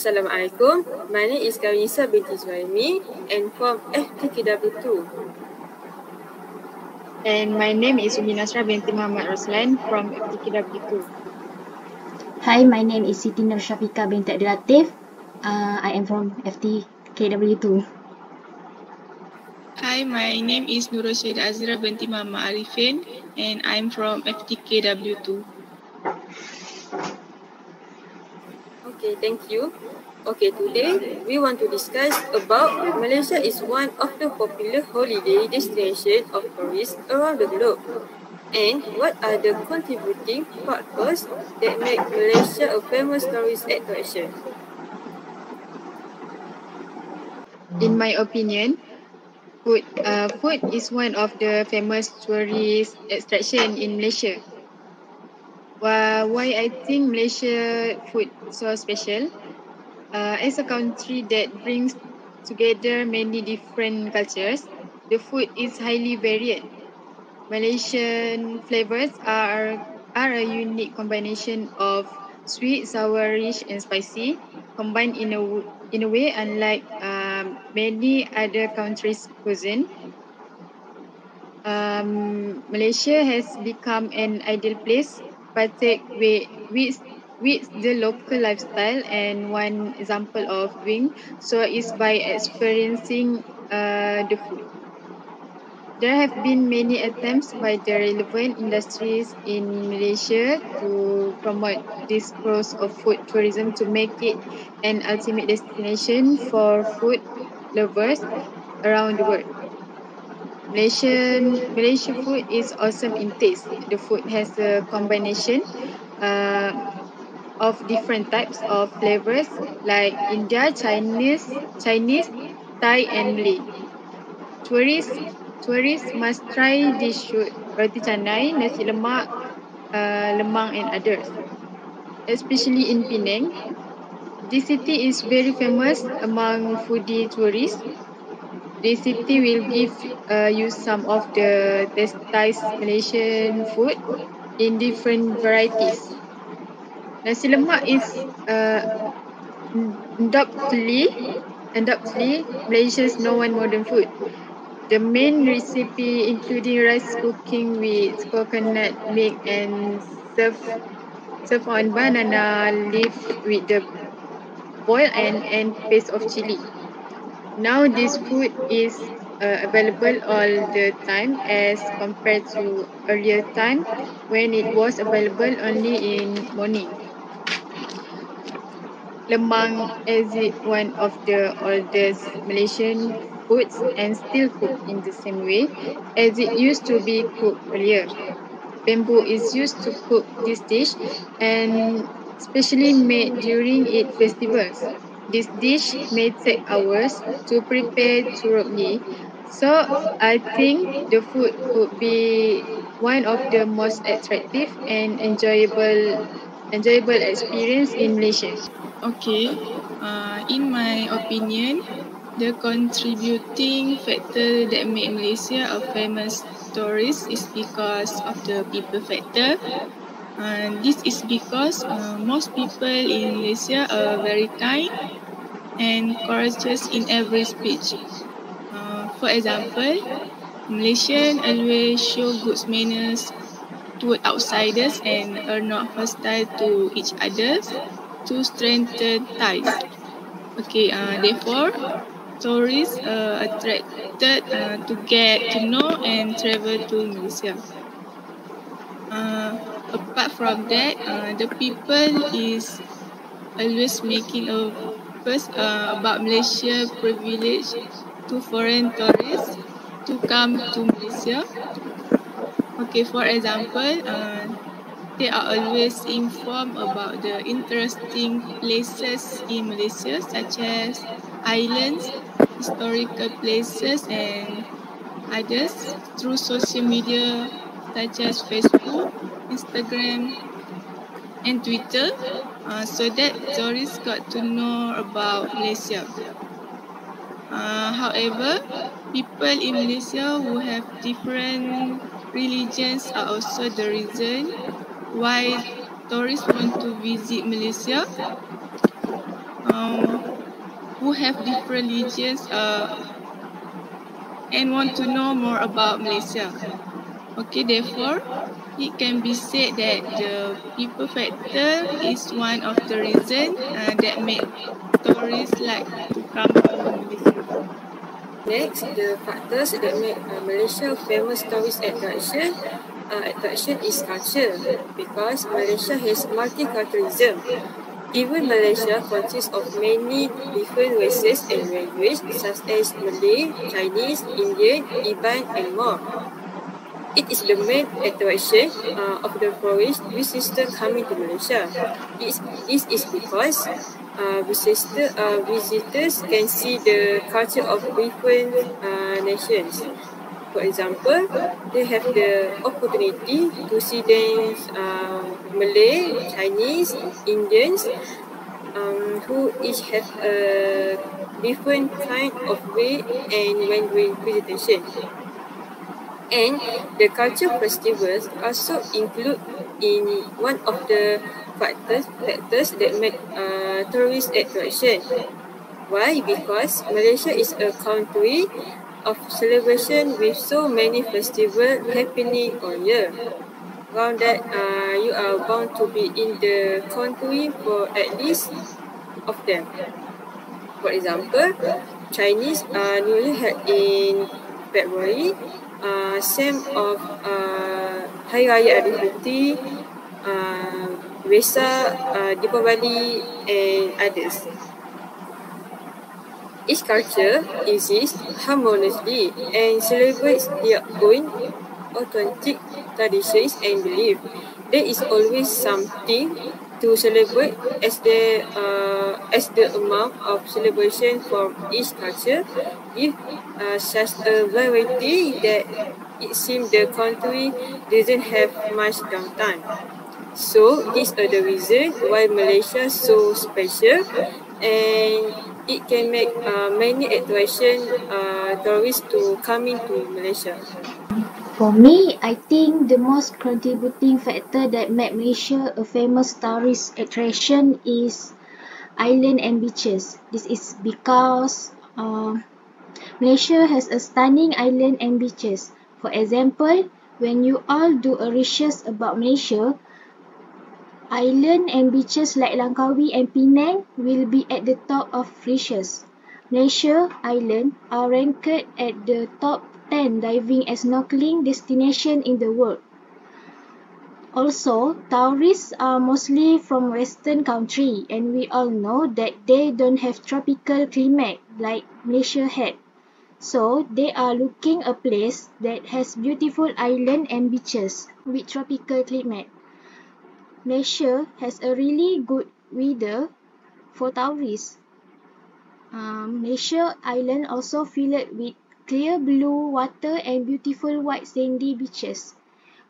Assalamualaikum. My name is KHAIRUNNISA binti ZURAIMI and from FTKW2. And my name is NASRAH binti Muhammad ROSLAN from FTKW2. Hi, my name is SITI Syafiqah binti Latif. I am from FTKW2. Hi, my name is NURUL AZIRA binti Muhammad ARIFFIN and I'm from FTKW2. Okay, thank you. Okay, today we want to discuss about Malaysia is one of the popular holiday destinations of tourists around the globe. And what are the contributing factors that make Malaysia a famous tourist attraction? In my opinion, food is one of the famous tourist attraction in Malaysia. Why I think Malaysia food so special? As a country that brings together many different cultures, the food is highly varied. Malaysian flavors are a unique combination of sweet, sour, rich, and spicy, combined in a way unlike many other countries' cuisine. Malaysia has become an ideal place, partake with the local lifestyle, and one example of doing so is by experiencing the food. There have been many attempts by the relevant industries in Malaysia to promote this growth of food tourism to make it an ultimate destination for food lovers around the world. Malaysian food is awesome in taste. The food has a combination of different types of flavors like India, Chinese, Thai, and Malay. Tourists must try this food: roti canai, nasi lemak, lemang, and others. Especially in Penang, this city is very famous among foodie tourists. This city will give you some of the tasty Malaysian food in different varieties. Nasi lemak is undoubtedly Malaysia's #1 modern food. The main recipe including rice cooking with coconut milk and served on banana leaf with the boiled and paste of chili. Now this food is available all the time as compared to earlier time when it was available only in morning. Lemang is one of the oldest Malaysian foods and still cooked in the same way as it used to be cooked earlier. Bamboo is used to cook this dish and specially made during its festivals. This dish may take hours to prepare thoroughly, so I think the food could be one of the most attractive and enjoyable experience in Malaysia. Okay, in my opinion, the contributing factor that make Malaysia a famous tourist is because of the people factor. This is because most people in Malaysia are very kind and courageous in every speech. For example, Malaysians always show good manners toward outsiders and are not hostile to each other to strengthen ties. Okay, therefore, tourists are attracted to get to know and travel to Malaysia. Apart from that, the people is always making a fuss about Malaysia privilege to foreign tourists to come to Malaysia. Okay, for example, they are always informed about the interesting places in Malaysia, such as islands, historical places, and others through social media such as Facebook, Instagram, and Twitter, so that tourists got to know about Malaysia. However, people in Malaysia who have different religions are also the reason why tourists want to visit Malaysia. who have different religions and want to know more about Malaysia. Okay, therefore, it can be said that the people factor is one of the reasons that make tourists like to come to Malaysia. Next, the factors that make Malaysia famous tourist attraction is culture, because Malaysia has multiculturalism. Even Malaysia consists of many different races and languages such as Malay, Chinese, Indian, Iban, and more. It is the main attraction of the tourist visitors coming to Malaysia. This is because visitors can see the culture of different nations. For example, they have the opportunity to see dance Malay, Chinese, Indians, who each have a different kind of way and when doing presentation. And the culture festivals also include in one of the factors that make tourist attraction. Why? Because Malaysia is a country of celebration with so many festivals happening all year. Around that, you are bound to be in the country for at least of them. For example, Chinese New Year held in February, same of Hari Raya ARIFFIN, Vesak, Deepavali, and others. Each culture exists harmoniously and celebrates their own authentic traditions and beliefs. There is always something to celebrate as the amount of celebration from each culture give such a variety that it seems the country doesn't have much downtime. So these are the reasons why Malaysia is so special, and it can make many attraction tourists to coming to Malaysia. For me, I think the most contributing factor that make Malaysia a famous tourist attraction is island and beaches. This is because Malaysia has a stunning island and beaches. For example, when you all do a research about Malaysia, island and beaches like Langkawi and Penang will be at the top of research. Malaysia Island are ranked at the top 10 diving and snorkeling destination in the world. Also, tourists are mostly from Western country, and we all know that they don't have tropical climate like Malaysia had. So, they are looking a place that has beautiful island and beaches with tropical climate. Malaysia has a really good weather for tourists. Malaysia Island also filled with clear blue water and beautiful white sandy beaches.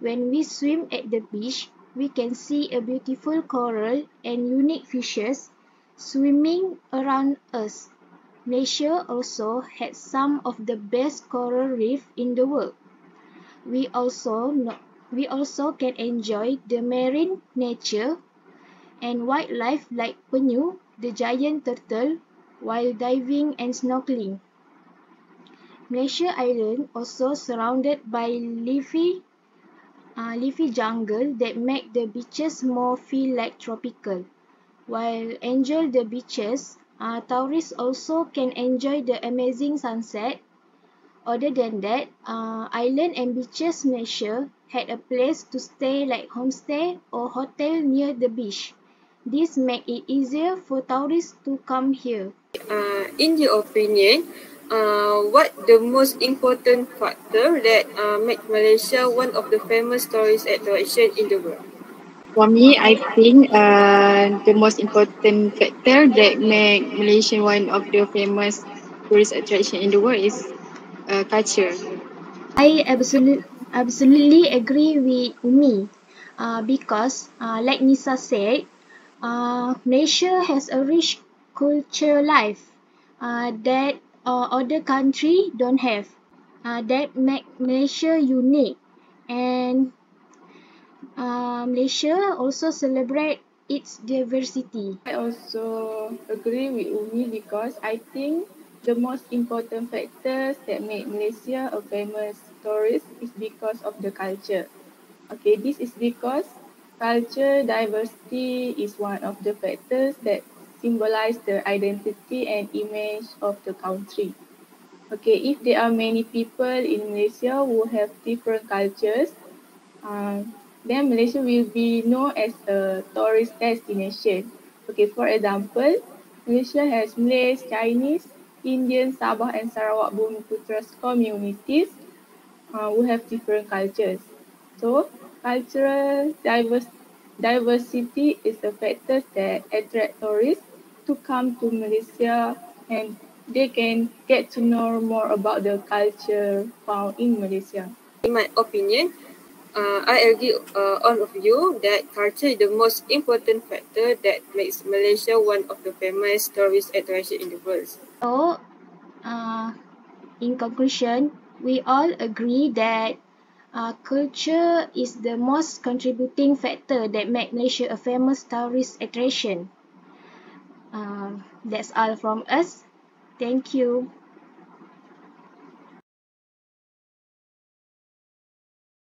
When we swim at the beach, we can see a beautiful coral and unique fishes swimming around us. Malaysia also has some of the best coral reef in the world. We also can enjoy the marine nature and wildlife like penyu, the giant turtle, while diving and snorkeling. Malaysia Island also surrounded by leafy jungle that make the beaches more feel like tropical. While enjoy the beaches, tourists also can enjoy the amazing sunset. Other than that, island and beaches Malaysia had a place to stay like homestay or hotel near the beach. This make it easier for tourists to come here. In your opinion, what the most important factor that make Malaysia one of the famous tourist attraction in the world? For me, I think the most important factor that make Malaysia one of the famous tourist attraction in the world is culture. I absolutely agree with Umi because, like Nisa said, Malaysia has a rich culture life that other country don't have. That make Malaysia unique, and Malaysia also celebrate its diversity. I also agree with Umi because I think the most important factors that make Malaysia a famous tourist is because of the culture. Okay, this is because culture diversity is one of the factors that symbolize the identity and image of the country. Okay, if there are many people in Malaysia who have different cultures, then Malaysia will be known as a tourist destination. Okay, for example, Malaysia has Malays, Chinese, Indian, Sabah and Sarawak Bumiputra's communities who have different cultures. So, cultural diversity is a factor that attract tourists to come to Malaysia and they can get to know more about the culture found in Malaysia. In my opinion, I agree all of you that culture is the most important factor that makes Malaysia one of the famous tourist attractions in the world. So, in conclusion, we all agree that culture is the most contributing factor that make Malaysia a famous tourist attraction. That's all from us. Thank you.